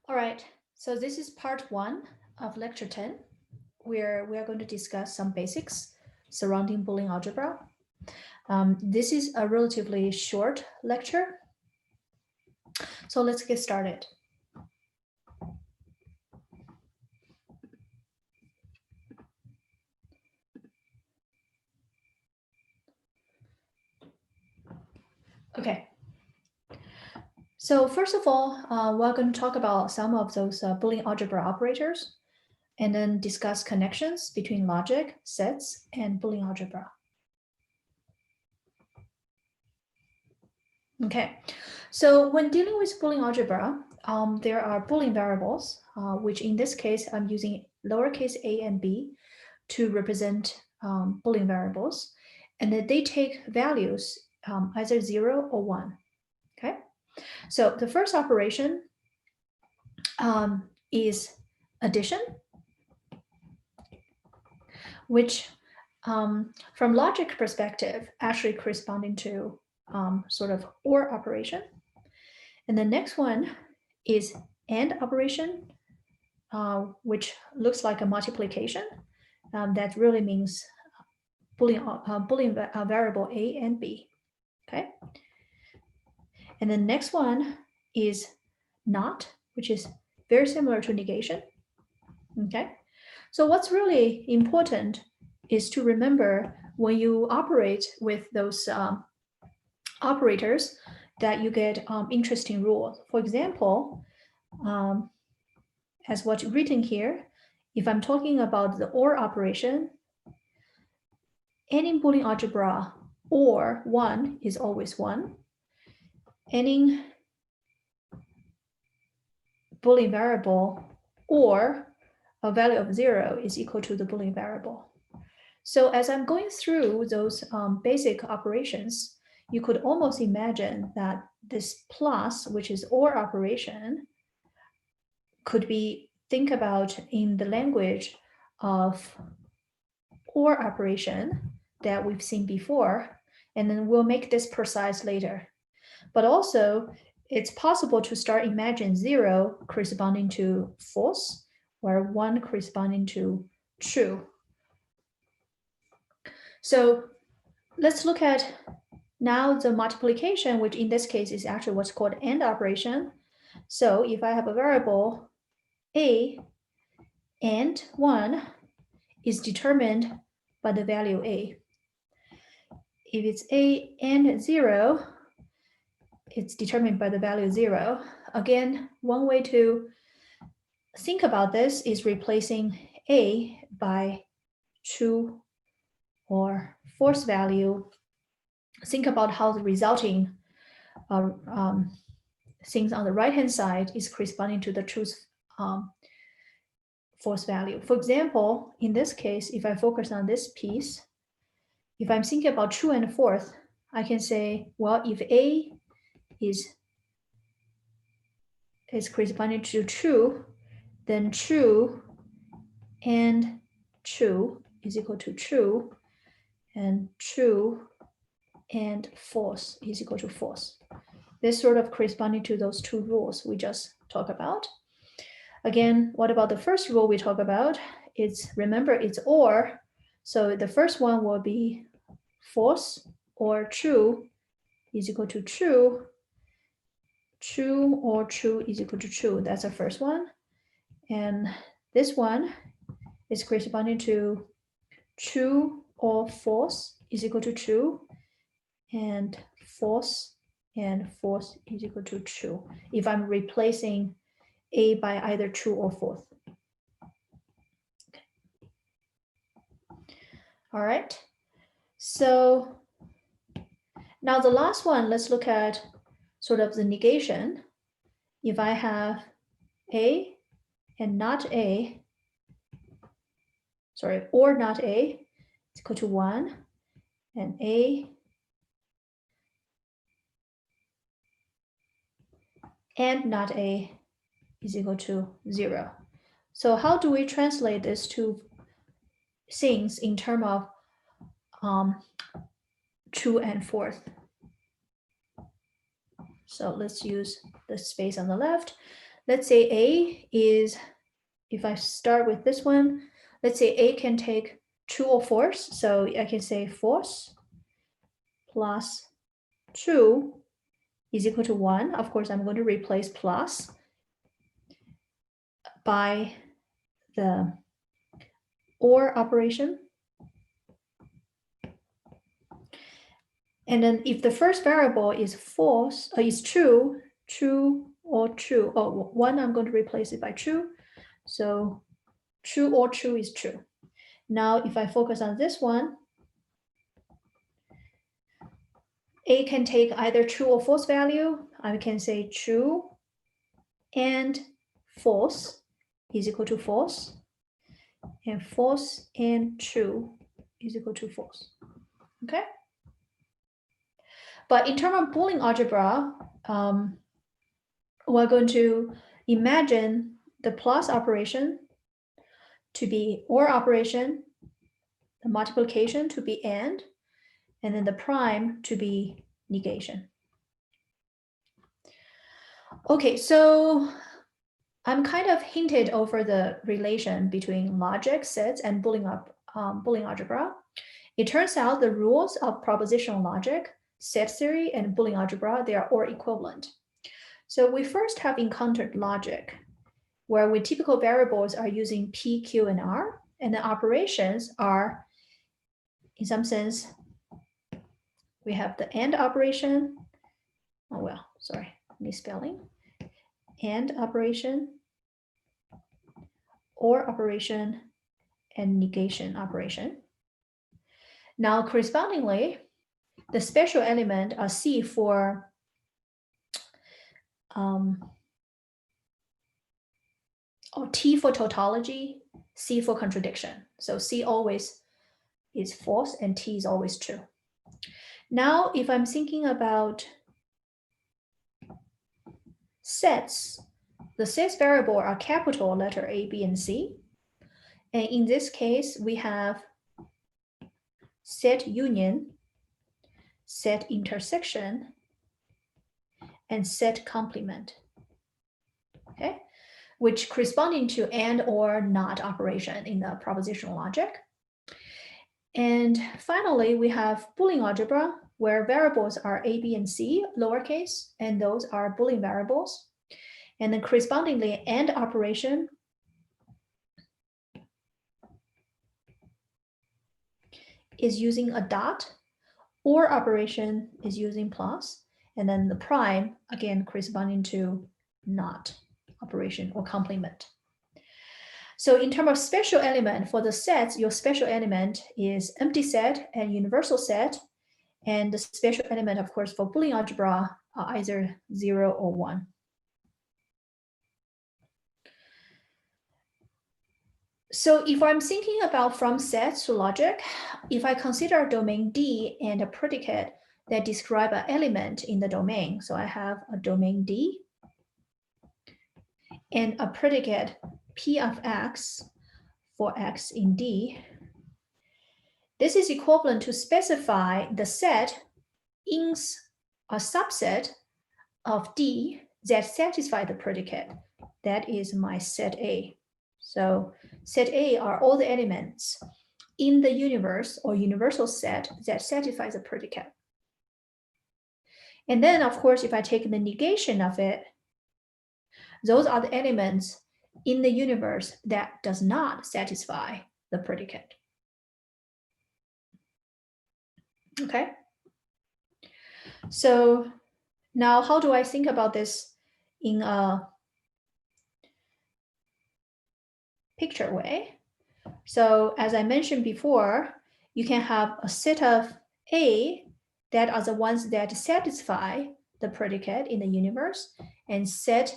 All right, so this is part 1 of lecture 10, where we are going to discuss some basics surrounding Boolean algebra. This is a relatively short lecture, so let's get started. Okay, so first of all, we're going to talk about some of those Boolean algebra operators, and then discuss connections between logic, sets, and Boolean algebra. Okay, so when dealing with Boolean algebra, there are Boolean variables, which in this case, I'm using lowercase a and b to represent Boolean variables, and then they take values either 0 or 1. Okay, so the first operation is addition, which from logic perspective actually corresponding to sort of OR operation. And the next one is AND operation, which looks like a multiplication. That really means Boolean variable A and B. Okay. And the next one is NOT, which is very similar to negation. Okay. So what's really important is to remember when you operate with those operators that you get interesting rules. For example, as what's written here, if I'm talking about the OR operation, any Boolean algebra or 1 is always 1. Any Boolean variable or a value of 0 is equal to the Boolean variable. So as I'm going through those basic operations, you could almost imagine that this plus, which is OR operation, could be think about in the language of OR operation that we've seen before, and then we'll make this precise later. But also, it's possible to start imagine 0 corresponding to false, or 1 corresponding to true. So let's look at now the multiplication, which in this case is actually what's called AND operation. So if I have a variable A and 1 is determined by the value A. If it's A and 0, it's determined by the value 0. Again, one way to think about this is replacing A by true or false value. Think about how the resulting things on the right-hand side is corresponding to the true false value. For example, in this case, if I focus on this piece, if I'm thinking about true and false, I can say, well, if A is corresponding to true, then true and true is equal to true, and true and false is equal to false. This sort of corresponding to those two rules we just talked about. Again, what about the first rule we talk about? It's, remember, it's OR. So the first one will be false or true is equal to true. True or true is equal to true. That's the first one. And this one is corresponding to true or false is equal to true, and false is equal to true if I'm replacing A by either true or false. Okay. All right. So now the last one, let's look at sort of the negation. If I have A and not A, sorry, or not A, it's equal to 1, and A and not A is equal to 0. So how do we translate these two things in terms of true and false? So let's use the space on the left. let's say A is, if I start with this one, let's say A can take true or false. So I can say false plus true is equal to 1. Of course, I'm going to replace plus by the OR operation. And then if the first variable is false, is true, true or true, oh, 1, I'm going to replace it by true. So true or true is true. Now, if I focus on this one, A can take either true or false value. I can say true and false is equal to false, and false and true is equal to false. Okay? But in terms of Boolean algebra, we're going to imagine the plus operation to be OR operation, the multiplication to be AND, and then the prime to be negation. Okay, so I'm kind of hinted over the relation between logic sets and Boolean algebra. It turns out the rules of propositional logic, set theory, and Boolean algebra, they are all equivalent. So we first have encountered logic, where with typical variables are using P, Q, and R, and the operations are, in some sense, we have the AND operation. Oh, well, sorry, misspelling. AND operation, OR operation, and negation operation. Now, correspondingly, the special element are C for or T for tautology, C for contradiction. So C always is false and T is always true. Now, if I'm thinking about sets, the sets variable are capital letter A, B, and C. And in this case, we have set union, set intersection, and set complement. Okay, which corresponding to and or not operation in the propositional logic. And finally, we have Boolean algebra, where variables are A, B, and C, lowercase, and those are Boolean variables. And then correspondingly, AND operation is using a dot, OR operation is using plus, and then the prime, again, corresponding to not operation or complement. So in terms of special element for the sets, your special element is empty set and universal set. And the special element, of course, for Boolean algebra are either 0 or 1. So if I'm thinking about from sets to logic, if I consider a domain D and a predicate that describe an element in the domain, so I have a domain D and a predicate P of X for X in D, this is equivalent to specify the set in a subset of D that satisfy the predicate. That is my set A. So set A are all the elements in the universe or universal set that satisfies the predicate. And then, of course, if I take the negation of it, those are the elements in the universe that does not satisfy the predicate. Okay. So now how do I think about this in a picture way? So as I mentioned before, you can have a set of A that are the ones that satisfy the predicate in the universe, and set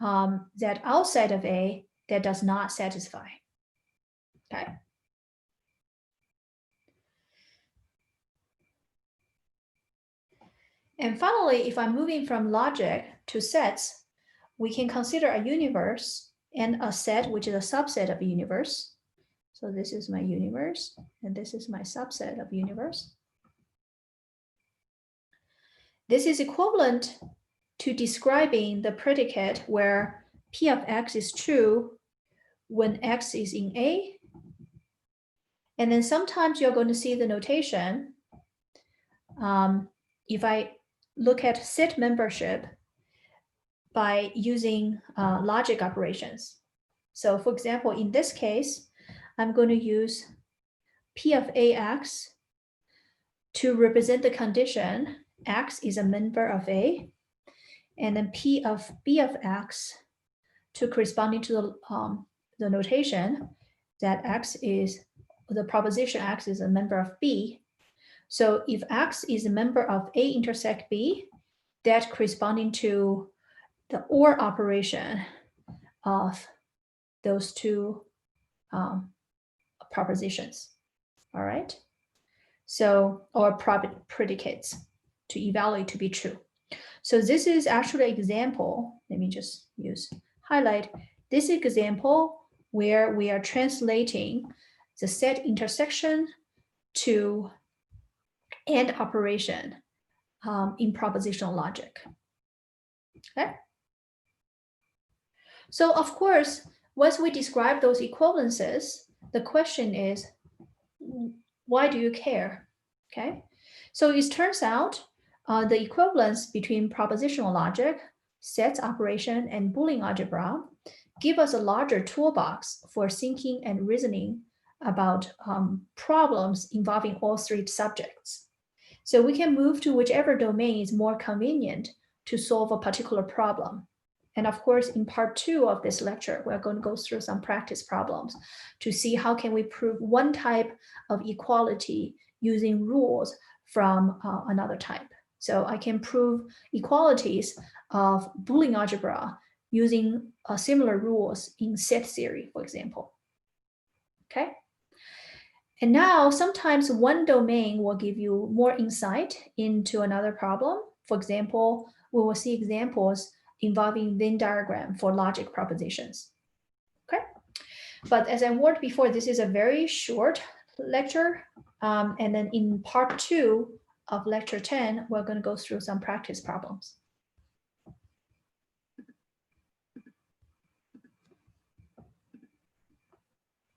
that outside of A that does not satisfy. Okay. And finally, if I'm moving from logic to sets, we can consider a universe and a set, which is a subset of a universe. So this is my universe, and this is my subset of universe. This is equivalent to describing the predicate where P of X is true when X is in A. And then sometimes you're going to see the notation. If I look at set membership by using logic operations. So for example, in this case, I'm going to use P of AX to represent the condition X is a member of A, and then P of B of X to corresponding to the notation that X is, the proposition X is a member of B. So if X is a member of A intersect B, that corresponding to the OR operation of those two propositions, all right? So, or predicates to evaluate to be true. So this is actually an example. Let me just highlight this example where we are translating the set intersection to AND operation in propositional logic. Okay. So of course, once we describe those equivalences, the question is, why do you care? Okay. So it turns out the equivalence between propositional logic, sets operation, and Boolean algebra give us a larger toolbox for thinking and reasoning about problems involving all three subjects. So we can move to whichever domain is more convenient to solve a particular problem. And of course, in part 2 of this lecture, we're going to go through some practice problems to see how can we prove one type of equality using rules from another type. So I can prove equalities of Boolean algebra using similar rules in set theory, for example. Okay. And now sometimes one domain will give you more insight into another problem. For example, we will see examples involving Venn diagram for logic propositions. Okay. But as I warned before, this is a very short lecture. And then in part 2 of lecture 10, we're going to go through some practice problems.